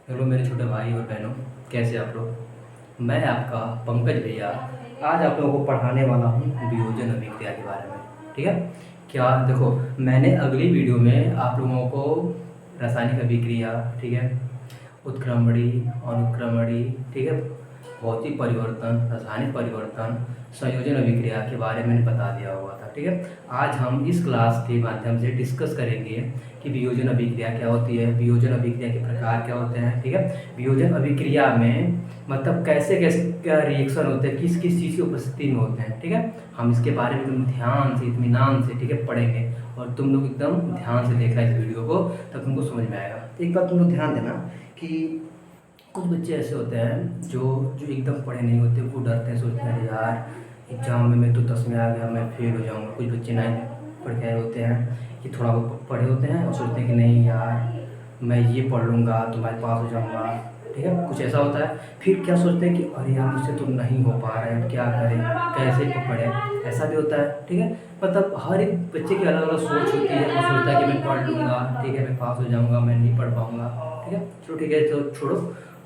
Hello मेरे छोटे भाई और बहनों, कैसे आप लोग। मैं आपका पंकज भैया आज आप लोगों को पढ़ाने वाला हूँ वियोजन अभिक्रिया के बारे में। ठीक है। क्या देखो, मैंने अगली वीडियो में आप लोगों को रासायनिक अभिक्रिया, ठीक है, उत्क्रमणी, अनुक्रमणी, ठीक है, भौतिक परिवर्तन, रासायनिक परिवर्तन, संयोजन अभिक्रिया के बारे में बता दिया हुआ था। ठीक है। आज हम इस क्लास के माध्यम से डिस्कस करेंगे कि वियोजन अभिक्रिया क्या होती है, वियोजन अभिक्रिया के प्रकार क्या होते हैं। ठीक है। वियोजन अभिक्रिया में मतलब कैसे कैसे क्या रिएक्शन होते हैं, किस किस चीज़ की उपस्थिति में होते हैं। ठीक है। हम इसके बारे में तुम ध्यान से, इत्मीनान से, ठीक है, पढ़ेंगे और तुम लोग एकदम ध्यान से देखना इस वीडियो को, तब तुमको समझ में आएगा। एक बात तुम लोग ध्यान देना कि कुछ बच्चे ऐसे होते हैं जो जो एकदम पढ़े नहीं होते, वो डरते हैं, सोचते हैं यार एग्ज़ाम में मैं तो 10 में आ गया, मैं फेल हो जाऊंगा। कुछ बच्चे नहीं पढ़ के आए होते हैं कि थोड़ा बहुत पढ़े होते हैं और सोचते हैं कि नहीं यार मैं ये पढ़ लूँगा तो मैं पास हो जाऊँगा। ठीक है। कुछ ऐसा होता है। फिर क्या सोचते हैं कि अरे यार मुझसे तो नहीं हो पा रहा है, क्या करें, कैसे पढ़ें। ऐसा भी होता है। ठीक है। मतलब हर एक बच्चे की अलग अलग सोच होती है। वो सोचता है कि मैं पढ़ लूँगा, ठीक है, मैं पास हो जाऊँगा, मैं नहीं पढ़ पाऊँगा। ठीक है। चलो ठीक है, तो छोड़ो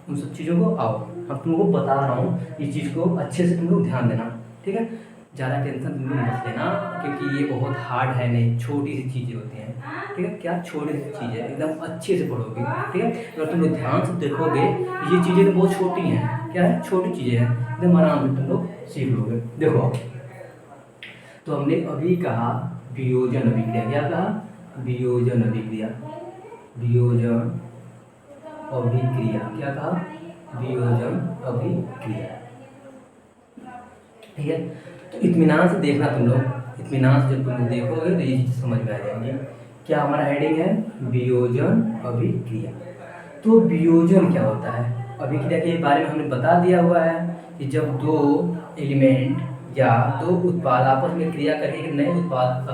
उन सब चीज़ों को। आओ अब तुम लोग को बता रहा हूँ, इस चीज़ को अच्छे से तुम लोग ध्यान देना। ठीक है। ज़्यादा टेंशन तुम लोग मत लेना, क्योंकि ये बहुत हार्ड है नहीं, छोटी सी चीज़ें होती हैं। ठीक है। क्या छोटी सी चीज़ है, एकदम अच्छे से पढ़ोगे। ठीक है। अगर तुम लोग ध्यान से देखोगे ये चीज़ें तो बहुत छोटी हैं। क्या है, छोटी चीज़ें हैं, एकदम आराम से तुम लोग सीख लोगे। देखो, तो हमने अभी कहा वियोजन अभिक्रिया। क्या कहा? वियोजन अभिक्रिया। वियोजन अभिक्रिया। क्या कहा? वियोजन अभिक्रिया। ठीक है। तो इत्मीनान से देखना तुम लोग, इत्मीनान से जब तुम लोग देखोगे तो ये चीज़ समझ में आ जाएंगे। क्या हमारा हेडिंग है? वियोजन अभिक्रिया। तो वियोजन क्या होता है? अभिक्रिया के बारे में हमने बता दिया हुआ है कि जब दो एलिमेंट या दो उत्पाद आपस में क्रिया करके एक नए उत्पाद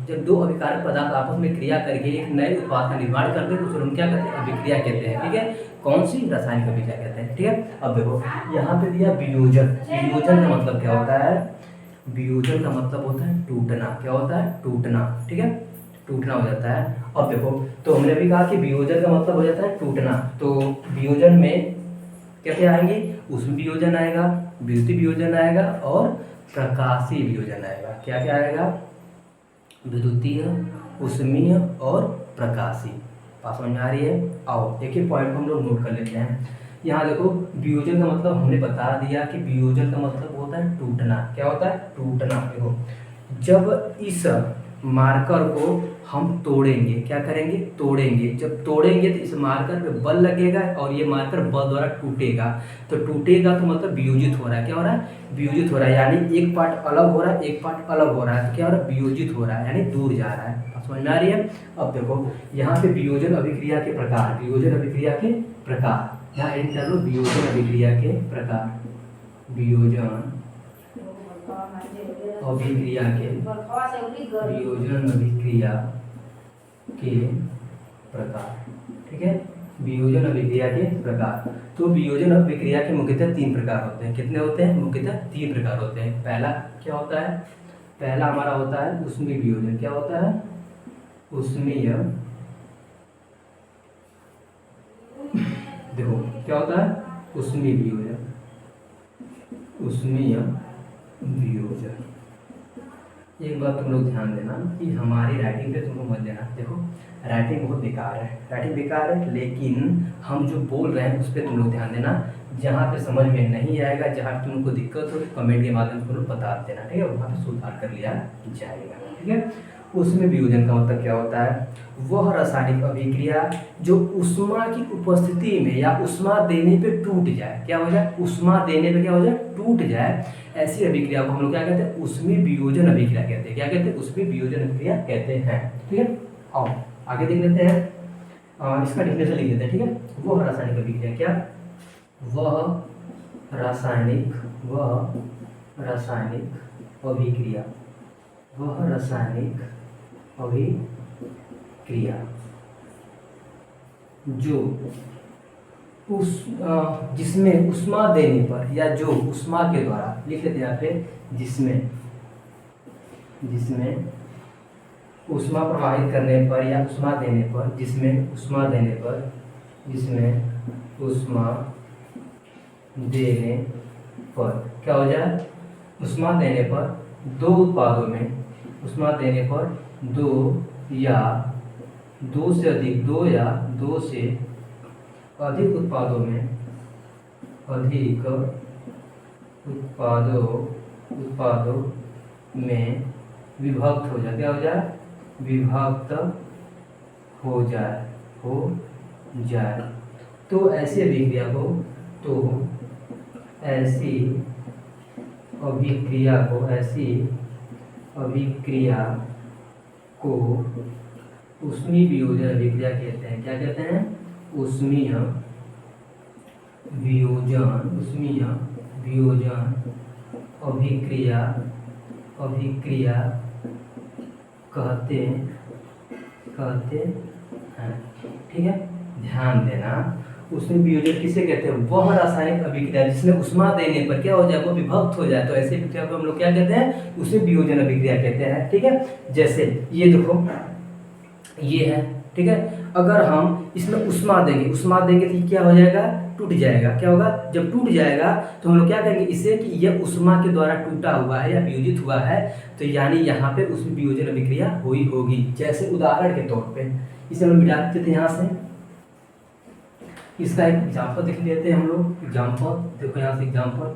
जब दो अभिकारक पदार्थ आपस में क्रिया करके एक नए उत्पाद का निर्माण करते हैं तो हम क्या कहते हैं? अभिक्रिया कहते हैं। ठीक है। कौन सी? रासायनिक अभिक्रिया कहते हैं। ठीक है। अब देखो यहाँ पे दिया वियोजन। वियोजन का मतलब क्या होता है? वियोजन का मतलब होता है टूटना। क्या होता है? टूटना। ठीक है। टूटना हो जाता है। अब देखो, तो हमने भी कहा कि वियोजन का मतलब हो जाता है टूटना। तो वियोजन में क्या क्या आएंगे? उसमें वियोजन आएगा, विद्युतीय वियोजन आएगा और प्रकाशीय वियोजन आएगा। क्या क्या आएगा? विद्युतीय, उष्मीय और प्रकाशीय। बात समझ में आ रही है? आओ एक एक पॉइंट को हम लोग नोट कर लेते हैं। यहाँ देखो, वियोजन का मतलब हमने बता दिया कि वियोजन का मतलब होता है टूटना। क्या होता है? टूटना। देखो, जब इस मार्कर को हम तोड़ेंगे, क्या करेंगे? तोड़ेंगे। जब तोड़ेंगे तो इस मार्कर पे बल लगेगा और ये मार्कर बल द्वारा टूटेगा। तो टूटेगा तो मतलब वियोजित हो रहा है। क्या हो रहा है? वियोजित हो रहा है, यानी एक पार्ट अलग हो रहा है, एक पार्ट अलग हो रहा है। तो क्या हो रहा है? वियोजित हो रहा है, यानी दूर जा रहा है। समझ में आ रही है? अब देखो यहाँ पे वियोजन अभिक्रिया के प्रकार, वियोजन अभिक्रिया के प्रकार, यहाँ एडिट कर लो, वियोजन अभिक्रिया के प्रकार, वियोजन अभिक्रिया के, वियोजन अभिक्रिया के प्रकार। ठीक है। वियोजन अभिक्रिया के प्रकार। तो वियोजन अभिक्रिया के मुख्यतः 3 प्रकार होते हैं। कितने होते हैं? मुख्यतः 3 प्रकार होते हैं। पहला क्या होता है? पहला हमारा होता है उष्मीय वियोजन। क्या होता है? उष्मीय। देखो क्या होता है? उष्मीय वियोजन। उष्मीय वियोजन। एक बात तुम लोग ध्यान देना कि हमारी राइटिंग पे तुम लोग मत देना। देखो राइटिंग बहुत बेकार है, राइटिंग बेकार है, लेकिन हम जो बोल रहे हैं उस पर तुम लोग ध्यान देना। जहाँ पे समझ में नहीं आएगा, जहाँ पे तुमको दिक्कत हो, कमेंट के माध्यम से तुम लोग बता देना। ठीक है। वहाँ पे सुधार कर लिया जाएगा। ठीक है। उसमें वियोजन का मतलब क्या होता है? वह रासायनिक अभिक्रिया जो उष्मा की उपस्थिति में या उष्मा देने पे टूट जाए। क्या हो जाए? उष्मा देने पे क्या हो जाए? टूट जाए। ऐसी अभिक्रिया को हम लोग क्या कहते हैं? उष्मीय वियोजन अभिक्रिया कहते हैं। क्या कहते हैं? उष्मीय वियोजन अभिक्रिया कहते हैं। ठीक है। आओ आगे देख लेते हैं। इसका डिफिनेशन लिख देते हैं। ठीक है। वह रासायनिक अभिक्रिया, क्या? वह रासायनिक, वह रासायनिक अभिक्रिया, वह रासायनिक अभिक्रिया जो जिसमें उष्मा देने पर या जो उष्मा के द्वारा, लिख लेते हैं यहाँ पे, जिसमें उष्मा प्रवाहित करने पर या उष्मा देने पर, जिसमें उष्मा देने पर जिसमें ऊष्मा देने पर क्या हो जाए, ऊष्मा देने पर दो उत्पादों में, ऊष्मा देने पर दो या दो से अधिक, दो या दो से अधिक उत्पादों में, अधिक उत्पादों में विभक्त हो जाए, क्या हो जाए, विभक्त हो जाए। तो ऐसी अभिक्रिया को, तो ऐसी अभिक्रिया को ऊष्मीय वियोजन अभिक्रिया कहते हैं। क्या कहते हैं, ऊष्मीय वियोजन अभिक्रिया कहते हैं। ठीक है, ध्यान देना, ऊष्मीय वियोजन किसे कहते हैं, वह रासायनिक अभिक्रिया जिसमें ऊष्मा देने पर क्या हो जाए, वो विभक्त हो जाए। तो ऐसी अभिक्रिया को हम लोग क्या कहते हैं, ऊष्मीय वियोजन अभिक्रिया कहते हैं। ठीक है, जैसे ये देखो, ये है, ठीक है, अगर हम इसमें ऊष्मा देंगे तो क्या हो जाएगा, टूट जाएगा। क्या होगा, जब टूट जाएगा तो हम लोग क्या कहेंगे इसे कि यह ऊष्मा के द्वारा टूटा हुआ है या वियोजित हुआ है, तो यानी यहाँ पे ऊष्मीय वियोजन अभिक्रिया हुई होगी। जैसे उदाहरण के तौर पे इसे हम मिटा देते थे यहाँ से, इसका एक एग्जाम्पल देख लेते हैं हम लोग। एग्जाम्पल देखो यहाँ से, एग्जाम्पल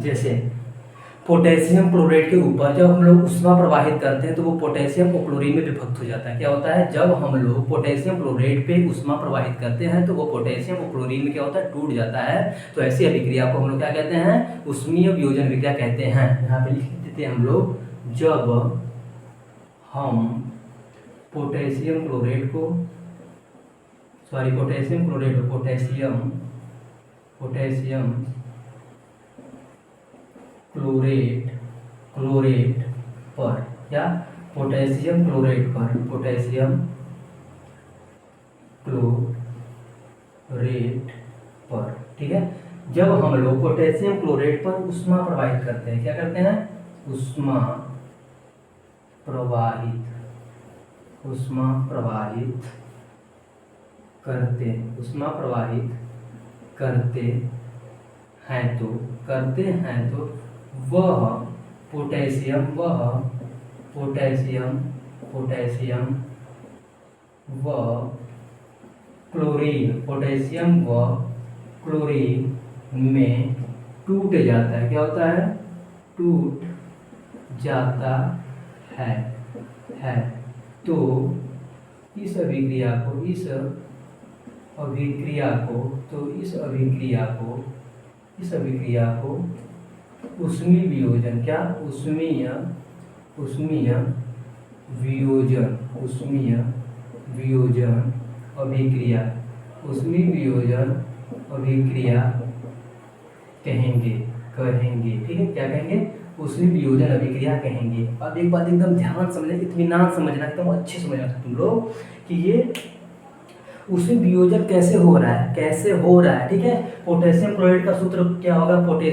जैसे पोटेशियम क्लोराइड के ऊपर जब हम लोग ऊष्मा प्रवाहित करते हैं तो वो पोटेशियम और क्लोरीन में विभक्त हो जाता है। क्या होता है, जब हम लोग पोटेशियम क्लोराइड पे ऊष्मा प्रवाहित करते हैं तो वो पोटेशियम और क्लोरीन में क्या होता है, टूट जाता है। तो ऐसी अभिक्रिया को हम लोग क्या कहते हैं, ऊष्मीय वियोजन अभिक्रिया कहते हैं। यहाँ पे लिख देते हैं हम लोग, जब हम पोटेशियम क्लोराइड को, पोटेशियम क्लोरेट पर, या पोटेशियम क्लोरेट पर, ठीक है, जब हम लोग पोटेशियम क्लोरेट पर ऊष्मा प्रवाहित करते हैं, क्या करते हैं, ऊष्मा प्रवाहित करते हैं तो वह पोटेशियम व क्लोरीन में टूट जाता है। क्या होता है, टूट जाता है। तो इस अभिक्रिया को ऊष्मीय वियोजन, क्या, ऊष्मीय वियोजन अभिक्रिया कहेंगे। ठीक है, क्या कहेंगे, ऊष्मीय वियोजन अभिक्रिया कहेंगे। अब एक बात एकदम ध्यान समझना, इत्मीनान समझना, एकदम अच्छे समझना तुम लोग कि ये ऊष्मीय वियोजन कैसे हो रहा है। ठीक है, पोटेशियम क्लोराइड का सूत्र क्या होगा, पोटेशियम